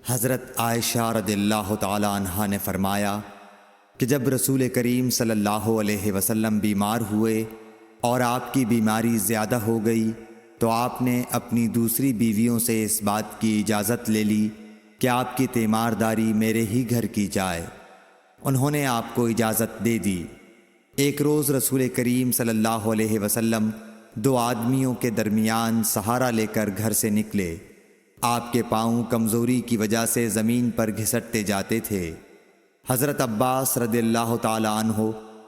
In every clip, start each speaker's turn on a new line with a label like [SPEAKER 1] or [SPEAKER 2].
[SPEAKER 1] حضرت عائشہ رضی اللہ تعالی عنہا نے فرمایا کہ جب رسول کریم صلی اللہ علیہ وسلم بیمار ہوئے اور آپ کی بیماری زیادہ ہو گئی تو آپ نے اپنی دوسری بیویوں سے اس بات کی اجازت لے لی کہ آپ کی تیمارداری میرے ہی گھر کی جائے۔ انہوں نے آپ کو اجازت دے دی۔ ایک روز رسول کریم صلی اللہ علیہ وسلم دو آدمیوں کے درمیان سہارا لے کر گھر سے نکلے۔ آپ کے پاؤں کمزوری کی وجہ سے زمین پر گھسٹتے جاتے تھے۔ حضرت عباس رضی اللہ تعالی عنہ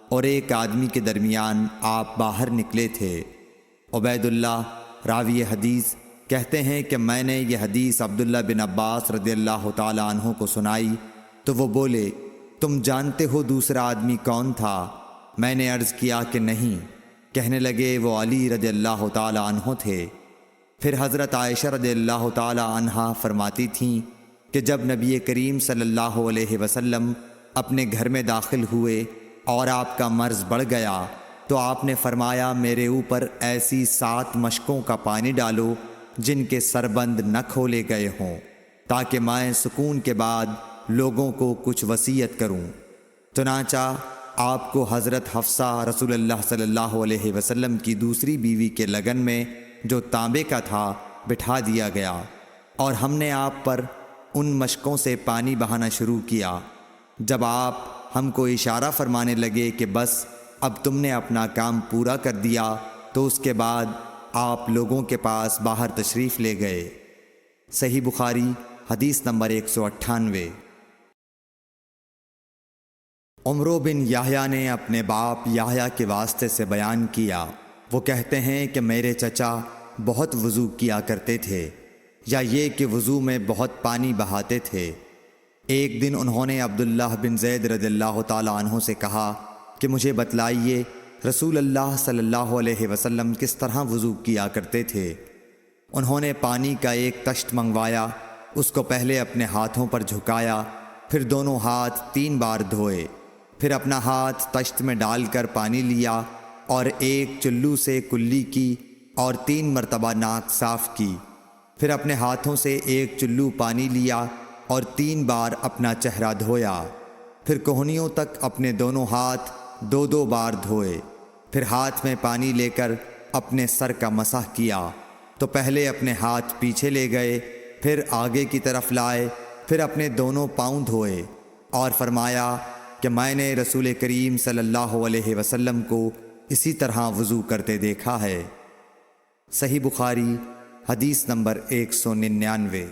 [SPEAKER 1] اور ایک آدمی کے درمیان آپ باہر نکلے تھے۔ عبید اللہ راوی حدیث کہتے ہیں کہ میں نے یہ حدیث عبداللہ بن عباس رضی اللہ تعالی عنہ کو سنائی تو وہ بولے، تم جانتے ہو دوسرا آدمی کون تھا؟ میں نے عرض کیا کہ نہیں۔ کہنے لگے وہ علی رضی اللہ تعالی عنہ تھے۔ پھر حضرت عائشہ رضی اللہ تعالی عنہا فرماتی تھیں کہ جب نبی کریم صلی اللہ علیہ وسلم اپنے گھر میں داخل ہوئے اور آپ کا مرض بڑھ گیا تو آپ نے فرمایا میرے اوپر ایسی 7 مشکوں کا پانی ڈالو جن کے سربند نہ کھولے گئے ہوں، تاکہ میں سکون کے بعد لوگوں کو کچھ وصیت کروں۔ چنانچہ آپ کو حضرت حفصہ رسول اللہ صلی اللہ علیہ وسلم کی دوسری بیوی کے لگن میں جو تانبے کا تھا بٹھا دیا گیا، اور ہم نے آپ پر ان مشکوں سے پانی بہانا شروع کیا۔ جب آپ ہم کو اشارہ فرمانے لگے کہ بس اب تم نے اپنا کام پورا کر دیا تو اس کے بعد آپ لوگوں کے پاس باہر تشریف لے گئے۔ صحیح بخاری حدیث نمبر 198۔ عمرو بن یحییٰ نے اپنے باپ یحییٰ کے واسطے سے بیان کیا، وہ کہتے ہیں کہ میرے چچا بہت وضو کیا کرتے تھے، یا یہ کہ وضو میں بہت پانی بہاتے تھے۔ ایک دن انہوں نے عبداللہ بن زید رضی اللہ تعالی عنہ سے کہا کہ مجھے بتلائیے رسول اللہ صلی اللہ علیہ وسلم کس طرح وضو کیا کرتے تھے۔ انہوں نے پانی کا ایک تشت منگوایا، اس کو پہلے اپنے ہاتھوں پر جھکایا، پھر دونوں ہاتھ 3 بار دھوئے، پھر اپنا ہاتھ تشت میں ڈال کر پانی لیا اور ایک چلو سے کلی کی اور 3 مرتبہ ناک صاف کی، پھر اپنے ہاتھوں سے ایک چلو پانی لیا اور 3 بار اپنا چہرہ دھویا، پھر کوہنیوں تک اپنے دونوں ہاتھ 2 بار دھوئے، پھر ہاتھ میں پانی لے کر اپنے سر کا مسح کیا تو پہلے اپنے ہاتھ پیچھے لے گئے، پھر آگے کی طرف لائے، پھر اپنے دونوں پاؤں دھوئے اور فرمایا کہ میں نے رسول کریم صلی اللہ علیہ وسلم کو اسی طرح وضو کرتے دیکھا ہے۔ صحیح بخاری حدیث نمبر 199۔